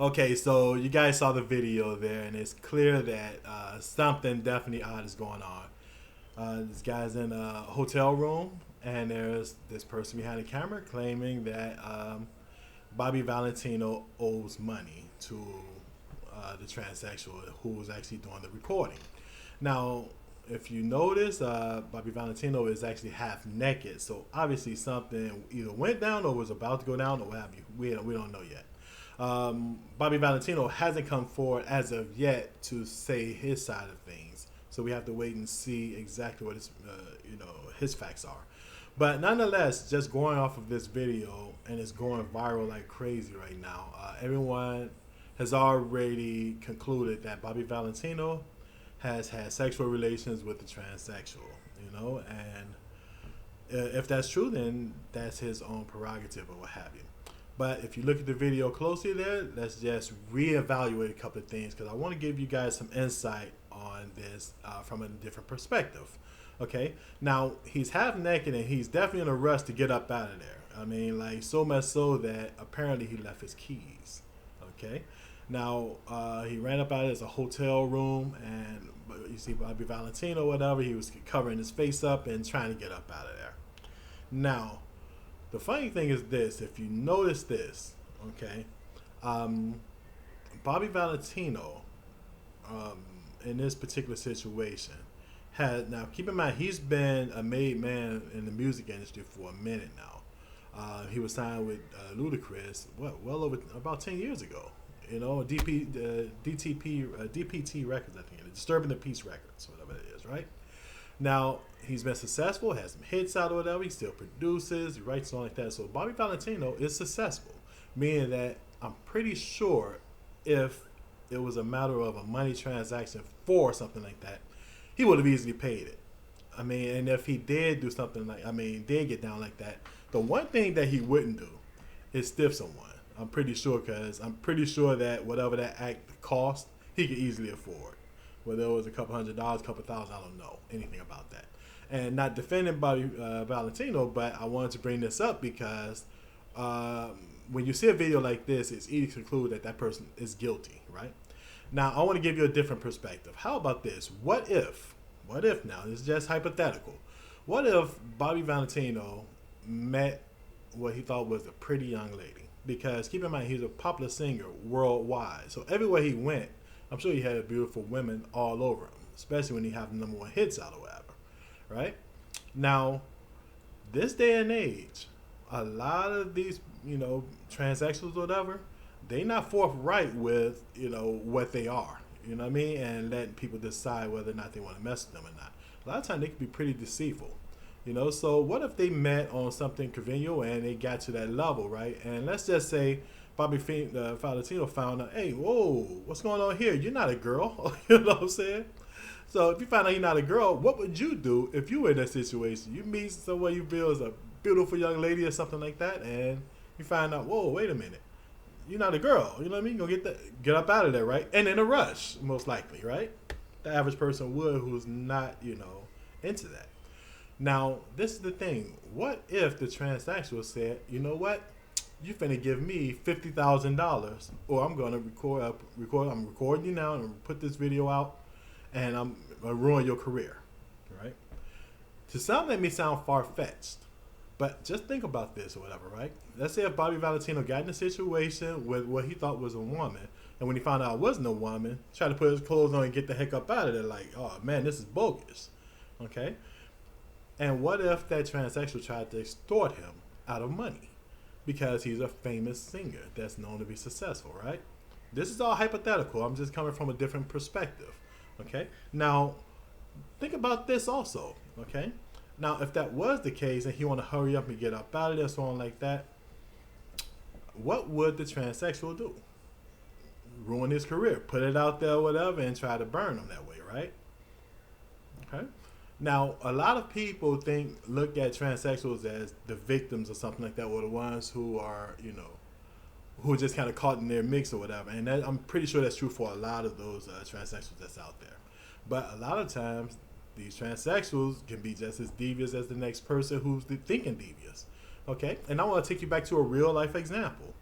Okay, so you guys saw the video there, and it's clear that something definitely odd is going on. This guy's in a hotel room, and there's this person behind the camera claiming that Bobby Valentino owes money to the transsexual who was actually doing the recording. Now, if you notice, Bobby Valentino is actually half naked, so obviously something either went down or was about to go down or what have you. We don't know yet. Bobby Valentino hasn't come forward as of yet to say his side of things, so we have to wait and see exactly what his facts are. But nonetheless, just going off of this video, and it's going viral like crazy right now. Everyone has already concluded that Bobby Valentino has had sexual relations with the transsexual, and if that's true, then that's his own prerogative or what have you. But if you look at the video closely there, let's just reevaluate a couple of things because I want to give you guys some insight on this from a different perspective. Okay, now he's half naked and he's definitely in a rush to get up out of there. I mean, like so much so that apparently he left his keys. Okay, now he ran up out of a hotel room and you see Bobby Valentino, whatever, he was covering his face up and trying to get up out of there. Now, the funny thing is this: if you notice this, okay, Bobby Valentino, in this particular situation, had now keep in mind he's been a made man in the music industry for a minute now. He was signed with Ludacris, well over about 10 years ago. DPT Records, I think, Disturbing the Peace Records, whatever it is, right? Now, he's been successful, has some hits out or whatever. He still produces, he writes songs like that. So Bobby Valentino is successful, meaning that I'm pretty sure if it was a matter of a money transaction for something like that, he would have easily paid it. I mean, and if he did do something did get down like that, the one thing that he wouldn't do is stiff someone. I'm pretty sure because I'm pretty sure that whatever that act cost, he could easily afford. Whether it was a couple $100s, a couple thousand, I don't know anything about that. And not defending Bobby Valentino, but I wanted to bring this up because when you see a video like this, it's easy to conclude that that person is guilty, right? Now, I want to give you a different perspective. How about this? What if now, this is just hypothetical, what if Bobby Valentino met what he thought was a pretty young lady? Because keep in mind, he's a popular singer worldwide. So everywhere he went, I'm sure he had beautiful women all over him, especially when he had the number one hits out or whatever, right? Now, this day and age, a lot of these, transsexuals or whatever, they not forthright with, what they are, you know what I mean? And letting people decide whether or not they want to mess with them or not. A lot of times they can be pretty deceitful. So what if they met on something conventional and they got to that level, right? And let's just say Bobby Valentino found out, hey, whoa, what's going on here? You're not a girl, you know what I'm saying? So if you find out you're not a girl, what would you do if you were in that situation? You meet someone you feel is a beautiful young lady or something like that, and you find out, whoa, wait a minute, you're not a girl, you know what I mean? Go get up out of there, right? And in a rush, most likely, right? The average person would who's not, into that. Now, this is the thing. What if the transsexual said, you know what? You finna give me $50,000, or I'm gonna record. I'm recording you now, and I'm gonna put this video out, and I'm gonna ruin your career, right? To some, that may sound far fetched, but just think about this or whatever, right? Let's say if Bobby Valentino got in a situation with what he thought was a woman, and when he found out it wasn't a woman, tried to put his clothes on and get the heck up out of there, like, oh man, this is bogus, okay? And what if that transsexual tried to extort him out of money because he's a famous singer that's known to be successful, right? This is all hypothetical. I'm just coming from a different perspective, okay? Now, think about this also, okay? Now, if that was the case and he want to hurry up and get up out of there, so on like that, what would the transsexual do? Ruin his career, put it out there, whatever, and try to burn him that way, right? Okay? Now, a lot of people look at transsexuals as the victims or something like that, or the ones who are, who are just kind of caught in their mix or whatever. And I'm pretty sure that's true for a lot of those transsexuals that's out there. But a lot of times, these transsexuals can be just as devious as the next person who's thinking devious. Okay? And I want to take you back to a real life example.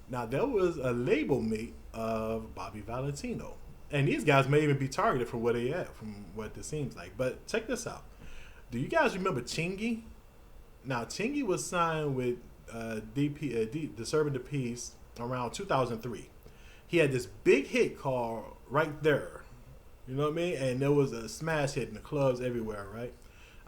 Now there was a label mate of Bobby Valentino, and these guys may even be targeted from where they at, from what this seems like. But check this out. Do you guys remember Chingy? Now Chingy was signed with Disturbing the Peace around 2003. He had this big hit called Right There. You know what I mean? And there was a smash hit in the clubs everywhere, right?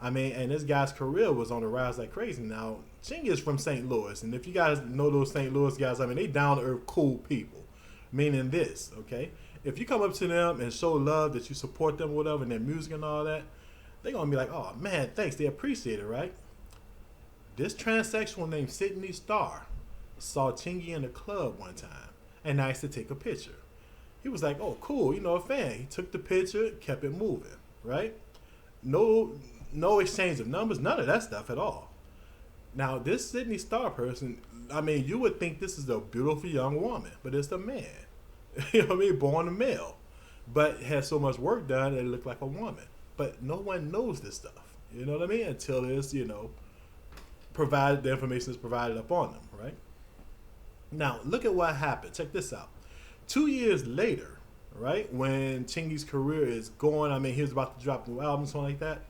I mean, and this guy's career was on the rise like crazy. Now, Chingy is from St. Louis, and if you guys know those St. Louis guys, I mean, they down to earth, cool people. Meaning this, okay? If you come up to them and show love that you support them, whatever, and their music and all that, they're gonna be like, "Oh man, thanks." They appreciate it, right? This transsexual named Sydney Starr saw Chingy in the club one time and asked to take a picture. He was like, "Oh, cool, you know, a fan." He took the picture, kept it moving, right? No exchange of numbers, none of that stuff at all. Now, this Sydney Starr person, I mean, you would think this is a beautiful young woman, but it's a man. You know what I mean? Born a male, but has so much work done that it looked like a woman. But no one knows this stuff. You know what I mean? Until it's, provided, the information is provided up on them, right? Now, look at what happened. Check this out. 2 years later, right, when Chingy's career is going, I mean, he was about to drop new albums, something like that.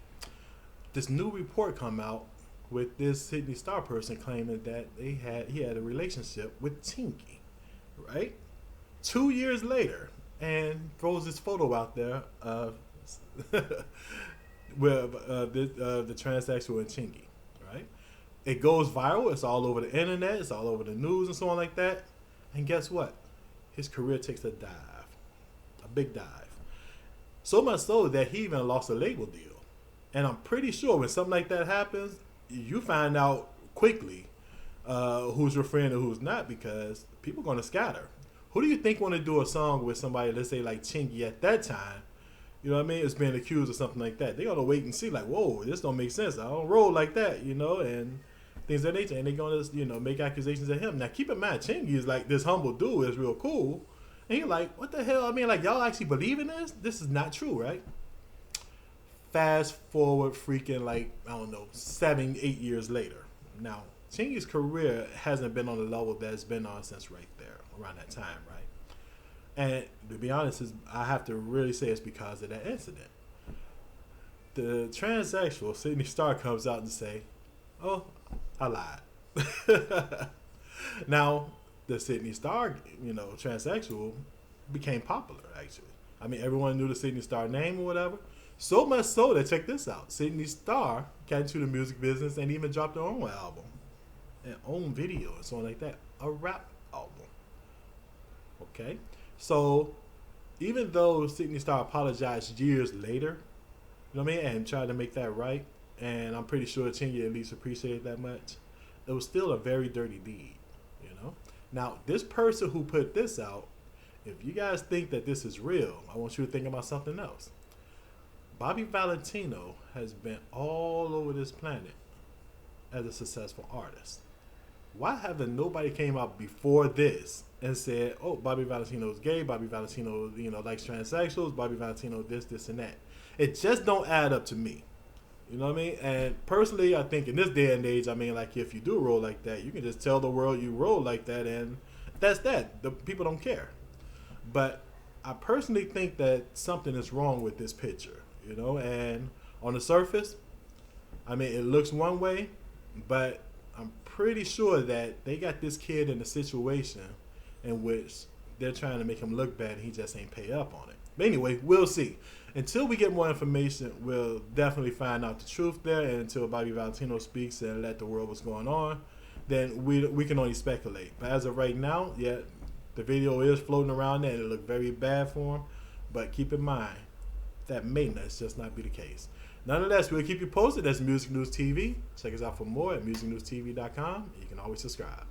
This new report come out with this Sydney Starr person claiming that he had a relationship with Chingy, right? 2 years later, and throws this photo out there of with the transsexual and Chingy, right? It goes viral. It's all over the internet. It's all over the news and so on like that. And guess what? His career takes a dive, a big dive. So much so that he even lost a label deal. And I'm pretty sure when something like that happens, you find out quickly who's your friend and who's not, because people are going to scatter. Who do you think want to do a song with somebody, let's say like Chingy at that time, you know what I mean, is being accused of something like that? They're going to wait and see, like, whoa, this don't make sense. I don't roll like that, and things of that nature. And they're going to, make accusations of him. Now, keep in mind, Chingy is like this humble dude, is real cool. And you're like, what the hell? I mean, like, y'all actually believe in this? This is not true, right? Fast forward freaking, like, I don't know, 7, 8 years later. Now, Chingy's career hasn't been on the level that it's been on since right there, around that time, right? And to be honest, I have to really say it's because of that incident. The transsexual, Sydney Starr, comes out and say, oh, I lied. Now, the Sydney Starr, transsexual became popular, actually. I mean, everyone knew the Sydney Starr name or whatever. So much so that, check this out, Sydney Starr got into the music business and even dropped her own album, an own video and something like that, a rap album. Okay? So, even though Sydney Starr apologized years later, you know what I mean, and tried to make that right, and I'm pretty sure Chingy at least appreciated that much, it was still a very dirty deed, Now, this person who put this out, if you guys think that this is real, I want you to think about something else. Bobby Valentino has been all over this planet as a successful artist. Why haven't nobody came out before this and said, oh, Bobby Valentino is gay, Bobby Valentino, likes transsexuals, Bobby Valentino this, and that? It just don't add up to me. You know what I mean? And personally, I think in this day and age, I mean, like, if you do roll like that, you can just tell the world you roll like that, and that's that. The people don't care. But I personally think that something is wrong with this picture, and on the surface, I mean, it looks one way, but I'm pretty sure that they got this kid in a situation in which they're trying to make him look bad and he just ain't pay up on it. But anyway, we'll see. Until we get more information, we'll definitely find out the truth there. And until Bobby Valentino speaks and let the world what's going on, then we can only speculate. But as of right now, yeah, the video is floating around there and it looked very bad for him. But keep in mind, that may not just not be the case. Nonetheless, we'll keep you posted. That's Music News TV. Check us out for more at musicnewstv.com. You can always subscribe.